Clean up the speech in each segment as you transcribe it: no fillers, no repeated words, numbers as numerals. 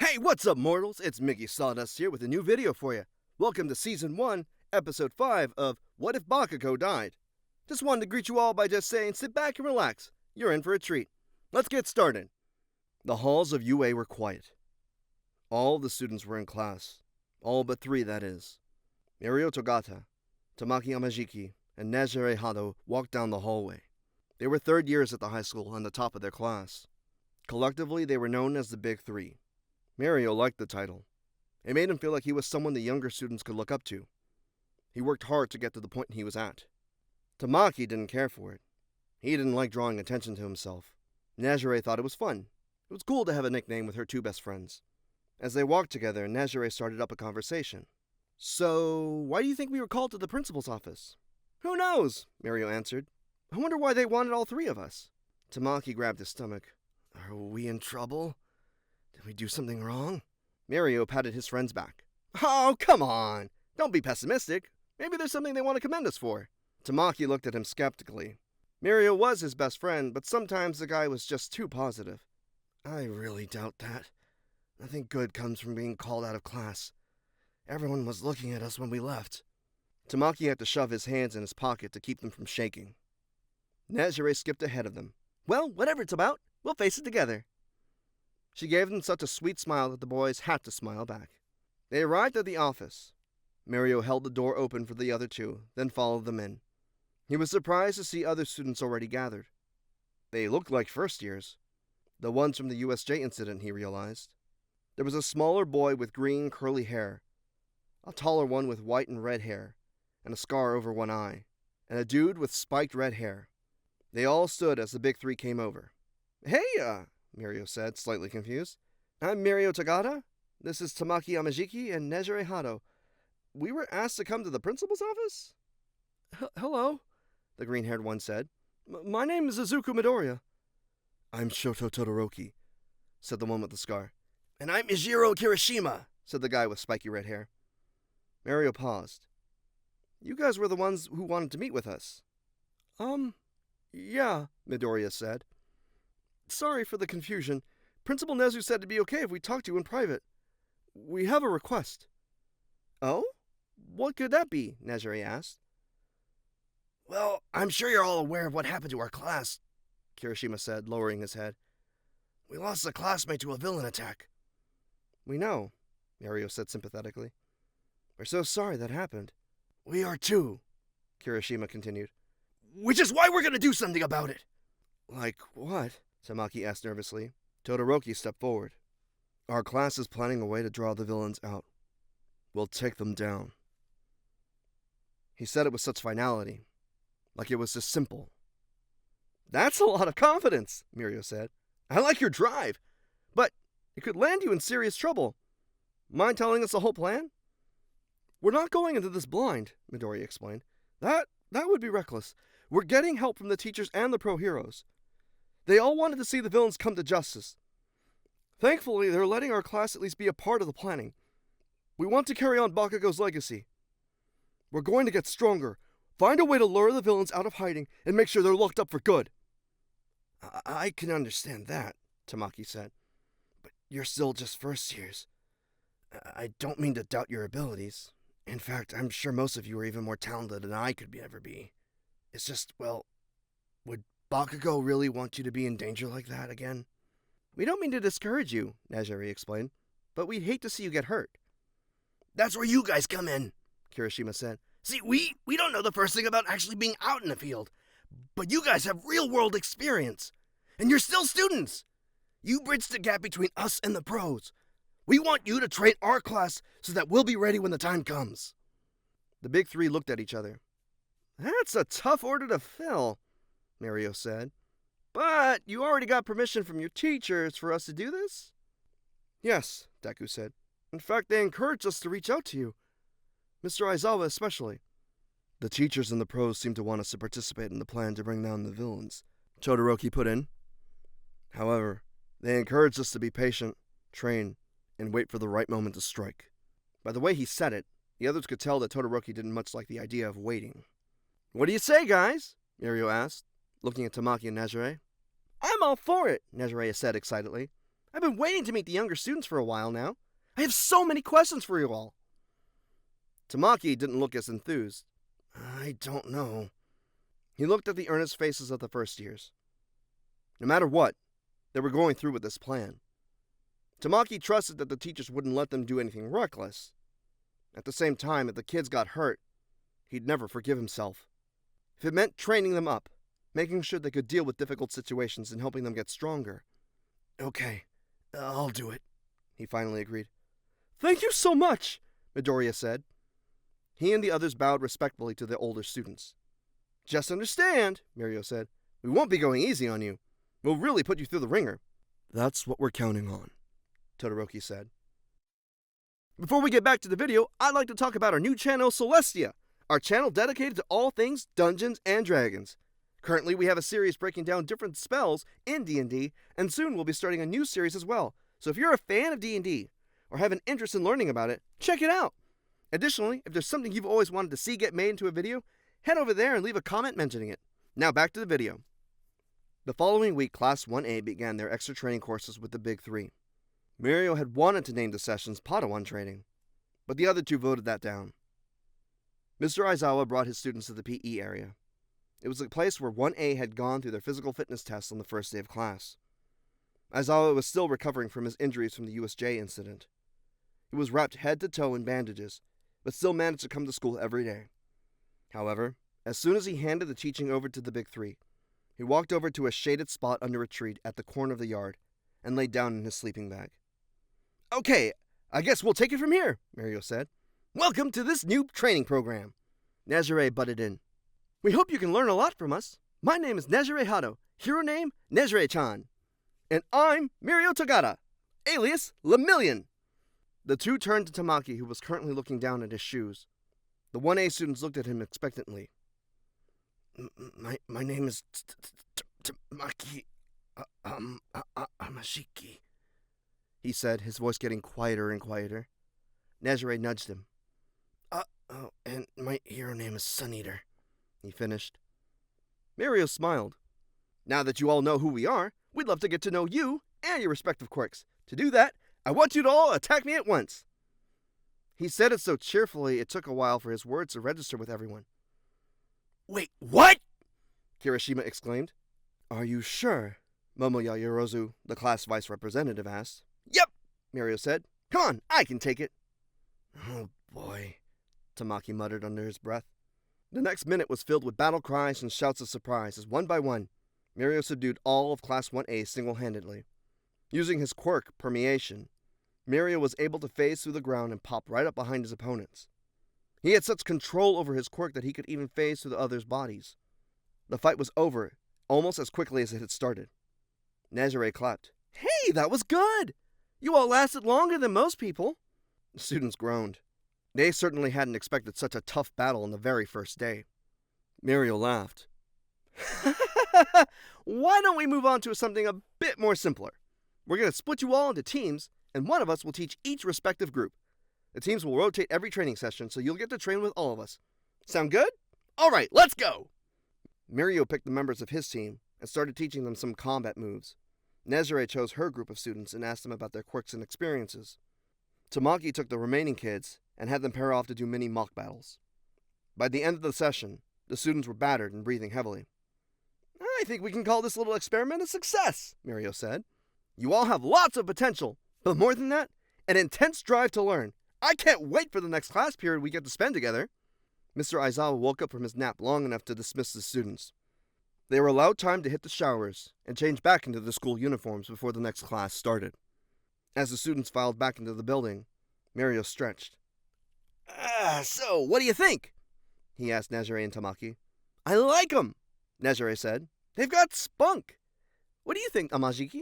Hey, what's up, mortals? It's Mickey Sawdust here with a new video for you. Welcome to Season 1, Episode 5 of What If Bakugo Died? Just wanted to greet you all by just saying sit back and relax. You're in for a treat. Let's get started. The halls of UA were quiet. All the students were in class. All but three, that is. Mirio Togata, Tamaki Amajiki, and Nejire Hado walked down the hallway. They were third years at the high school and the top of their class. Collectively, they were known as the Big Three. Mirio liked the title. It made him feel like he was someone the younger students could look up to. He worked hard to get to the point he was at. Tamaki didn't care for it. He didn't like drawing attention to himself. Nejire thought it was fun. It was cool to have a nickname with her two best friends. As they walked together, Nejire started up a conversation. So, why do you think we were called to the principal's office? Who knows? Mirio answered. I wonder why they wanted all three of us. Tamaki grabbed his stomach. Are we in trouble? Did we do something wrong? Mirio patted his friend's back. Oh, come on! Don't be pessimistic. Maybe there's something they want to commend us for. Tamaki looked at him skeptically. Mirio was his best friend, but sometimes the guy was just too positive. I really doubt that. Nothing good comes from being called out of class. Everyone was looking at us when we left. Tamaki had to shove his hands in his pocket to keep them from shaking. Nejire skipped ahead of them. Well, whatever it's about, we'll face it together. She gave them such a sweet smile that the boys had to smile back. They arrived at the office. Mirio held the door open for the other two, then followed them in. He was surprised to see other students already gathered. They looked like first years. The ones from the USJ incident, he realized. There was a smaller boy with green curly hair, a taller one with white and red hair, and a scar over one eye, and a dude with spiked red hair. They all stood as the Big Three came over. Hey, Mirio said, slightly confused. I'm Mirio Togata. This is Tamaki Amajiki and Nejire Hado. We were asked to come to the principal's office? Hello, the green-haired one said. My name is Izuku Midoriya. I'm Shoto Todoroki, said the one with the scar. And I'm Ijiro Kirishima, said the guy with spiky red hair. Mirio paused. You guys were the ones who wanted to meet with us. Yeah, Midoriya said. Sorry for the confusion. Principal Nezu said it'd be okay if we talked to you in private. We have a request. Oh? What could that be? Nejire asked. Well, I'm sure you're all aware of what happened to our class, Kirishima said, lowering his head. We lost a classmate to a villain attack. We know, Mirio said sympathetically. We're so sorry that happened. We are too, Kirishima continued. Which is why we're going to do something about it. Like what? Tamaki asked nervously. Todoroki stepped forward. Our class is planning a way to draw the villains out. We'll take them down. He said it with such finality, like it was just simple. That's a lot of confidence, Mirio said. I like your drive, but it could land you in serious trouble. Mind telling us the whole plan? We're not going into this blind, Midoriya explained. That would be reckless. We're getting help from the teachers and the pro heroes. They all wanted to see the villains come to justice. Thankfully, they're letting our class at least be a part of the planning. We want to carry on Bakugo's legacy. We're going to get stronger, find a way to lure the villains out of hiding, and make sure they're locked up for good. I can understand that, Tamaki said. But you're still just first years. I don't mean to doubt your abilities. In fact, I'm sure most of you are even more talented than I could ever be. It's just, well, would Bakugo really want you to be in danger like that again? We don't mean to discourage you, Nejire explained, but we'd hate to see you get hurt. That's where you guys come in, Kirishima said. See, we don't know the first thing about actually being out in the field, but you guys have real-world experience, and you're still students. You bridge the gap between us and the pros. We want you to train our class so that we'll be ready when the time comes. The Big Three looked at each other. That's a tough order to fill, Mirio said. But you already got permission from your teachers for us to do this? Yes, Deku said. In fact, they encouraged us to reach out to you. Mr. Aizawa especially. The teachers and the pros seem to want us to participate in the plan to bring down the villains, Todoroki put in. However, they encouraged us to be patient, train, and wait for the right moment to strike. By the way he said it, the others could tell that Todoroki didn't much like the idea of waiting. What do you say, guys? Mirio asked, looking at Tamaki and Nejire. I'm all for it, Nejire said excitedly. I've been waiting to meet the younger students for a while now. I have so many questions for you all. Tamaki didn't look as enthused. I don't know. He looked at the earnest faces of the first years. No matter what, they were going through with this plan. Tamaki trusted that the teachers wouldn't let them do anything reckless. At the same time, if the kids got hurt, he'd never forgive himself. If it meant training them up, making sure they could deal with difficult situations and helping them get stronger. Okay, I'll do it, he finally agreed. Thank you so much, Midoriya said. He and the others bowed respectfully to the older students. Just understand, Mirio said, we won't be going easy on you. We'll really put you through the ringer. That's what we're counting on, Todoroki said. Before we get back to the video, I'd like to talk about our new channel, Celestia, our channel dedicated to all things Dungeons and Dragons. Currently, we have a series breaking down different spells in D&D, and soon we'll be starting a new series as well. So if you're a fan of D&D, or have an interest in learning about it, check it out. Additionally, if there's something you've always wanted to see get made into a video, head over there and leave a comment mentioning it. Now back to the video. The following week, Class 1A began their extra training courses with the Big Three. Mirio had wanted to name the sessions Padawan training, but the other two voted that down. Mr. Aizawa brought his students to the PE area. It was a place where 1A had gone through their physical fitness tests on the first day of class. Aizawa was still recovering from his injuries from the USJ incident. He was wrapped head to toe in bandages, but still managed to come to school every day. However, as soon as he handed the teaching over to the Big Three, he walked over to a shaded spot under a tree at the corner of the yard and laid down in his sleeping bag. Okay, I guess we'll take it from here, Mirio said. Welcome to this new training program. Nezare butted in. We hope you can learn a lot from us. My name is Nezare Hado, hero name Nezare-chan. And I'm Mirio Tagata, alias Lemillion. The two turned to Tamaki, who was currently looking down at his shoes. The 1A students looked at him expectantly. My name is Tamaki Amashiki, he said, his voice getting quieter and quieter. Nezare nudged him. And my hero name is Sun Eater, he finished. Mirio smiled. Now that you all know who we are, we'd love to get to know you and your respective quirks. To do that, I want you to all attack me at once. He said it so cheerfully it took a while for his words to register with everyone. Wait, what? Kirishima exclaimed. Are you sure? Momoya Yorozu, the class vice representative, asked. Yep, Mirio said. Come on, I can take it. Oh boy, Tamaki muttered under his breath. The next minute was filled with battle cries and shouts of surprise as one by one, Mirio subdued all of Class 1A single-handedly. Using his quirk, Permeation, Mirio was able to phase through the ground and pop right up behind his opponents. He had such control over his quirk that he could even phase through the others' bodies. The fight was over, almost as quickly as it had started. Nezare clapped. Hey, that was good! You all lasted longer than most people. The students groaned. They certainly hadn't expected such a tough battle on the very first day. Mirio laughed. Why don't we move on to something a bit more simpler? We're going to split you all into teams, and one of us will teach each respective group. The teams will rotate every training session, so you'll get to train with all of us. Sound good? All right, let's go! Mirio picked the members of his team and started teaching them some combat moves. Nezare chose her group of students and asked them about their quirks and experiences. Tamaki took the remaining kids and had them pair off to do mini mock battles. By the end of the session, the students were battered and breathing heavily. I think we can call this little experiment a success, Mirio said. You all have lots of potential, but more than that, an intense drive to learn. I can't wait for the next class period we get to spend together. Mr. Aizawa woke up from his nap long enough to dismiss the students. They were allowed time to hit the showers and change back into their school uniforms before the next class started. As the students filed back into the building, Mirio stretched. So, what do you think? He asked Nezare and Tamaki. I like them, Nezare said. They've got spunk. What do you think, Amajiki?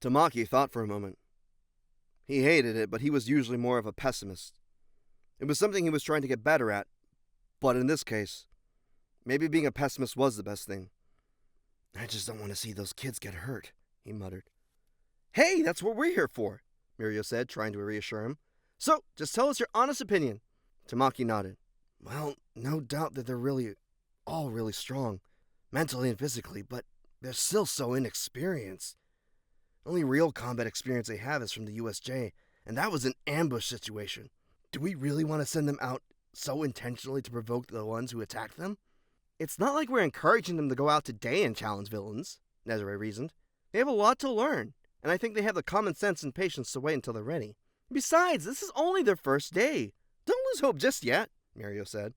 Tamaki thought for a moment. He hated it, but he was usually more of a pessimist. It was something he was trying to get better at, but in this case, maybe being a pessimist was the best thing. I just don't want to see those kids get hurt, he muttered. Hey, that's what we're here for, Mirio said, trying to reassure him. So, just tell us your honest opinion. Tamaki nodded. Well, no doubt that they're all really strong, mentally and physically, but they're still so inexperienced. Only real combat experience they have is from the USJ, and that was an ambush situation. Do we really want to send them out so intentionally to provoke the ones who attacked them? It's not like we're encouraging them to go out today and challenge villains, Nezare reasoned. They have a lot to learn, and I think they have the common sense and patience to wait until they're ready. Besides, this is only their first day. Don't lose hope just yet, Mirio said.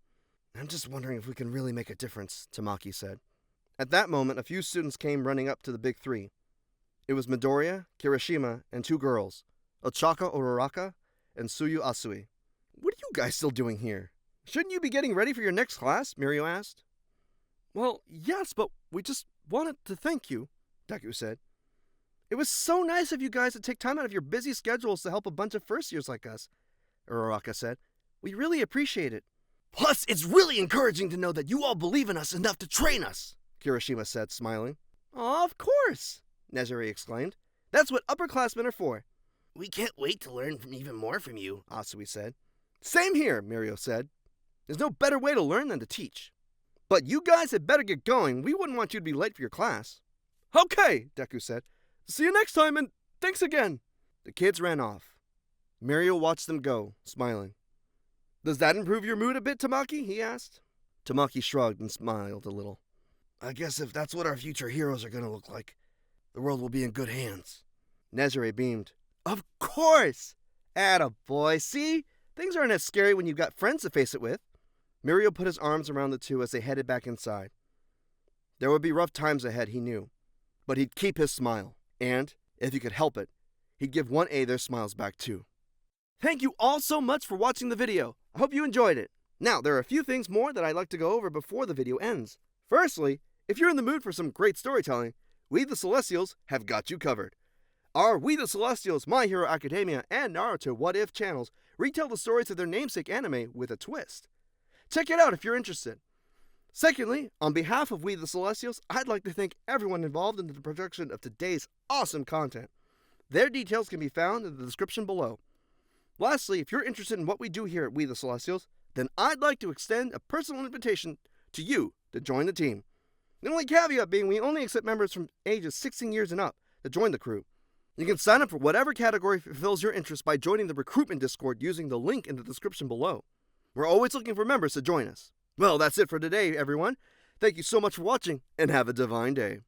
I'm just wondering if we can really make a difference, Tamaki said. At that moment, a few students came running up to the big three. It was Midoriya, Kirishima, and two girls, Ochaka Uraraka and Suyu Asui. What are you guys still doing here? Shouldn't you be getting ready for your next class? Mirio asked. Well, yes, but we just wanted to thank you, Deku said. It was so nice of you guys to take time out of your busy schedules to help a bunch of first years like us, Uraraka said. We really appreciate it. Plus, it's really encouraging to know that you all believe in us enough to train us, Kirishima said, smiling. Of course, Nezare exclaimed. That's what upperclassmen are for. We can't wait to learn even more from you, Asui said. Same here, Mirio said. There's no better way to learn than to teach. But you guys had better get going. We wouldn't want you to be late for your class. Okay, Deku said. See you next time, and thanks again. The kids ran off. Mirio watched them go, smiling. Does that improve your mood a bit, Tamaki? He asked. Tamaki shrugged and smiled a little. I guess if that's what our future heroes are going to look like, the world will be in good hands. Nezare beamed. Of course! Attaboy, see? Things aren't as scary when you've got friends to face it with. Mirio put his arms around the two as they headed back inside. There would be rough times ahead, he knew. But he'd keep his smile. And, if he could help it, he'd give 1A their smiles back too. Thank you all so much for watching the video. I hope you enjoyed it. Now, there are a few things more that I'd like to go over before the video ends. Firstly, if you're in the mood for some great storytelling, We the Celestials have got you covered. Our We the Celestials, My Hero Academia, and Naruto What If channels retell the stories of their namesake anime with a twist. Check it out if you're interested. Secondly, on behalf of We the Celestials, I'd like to thank everyone involved in the production of today's awesome content. Their details can be found in the description below. Lastly, if you're interested in what we do here at We the Celestials, then I'd like to extend a personal invitation to you to join the team. The only caveat being we only accept members from ages 16 years and up to join the crew. You can sign up for whatever category fulfills your interest by joining the recruitment Discord using the link in the description below. We're always looking for members to join us. Well, that's it for today, everyone. Thank you so much for watching, and have a divine day.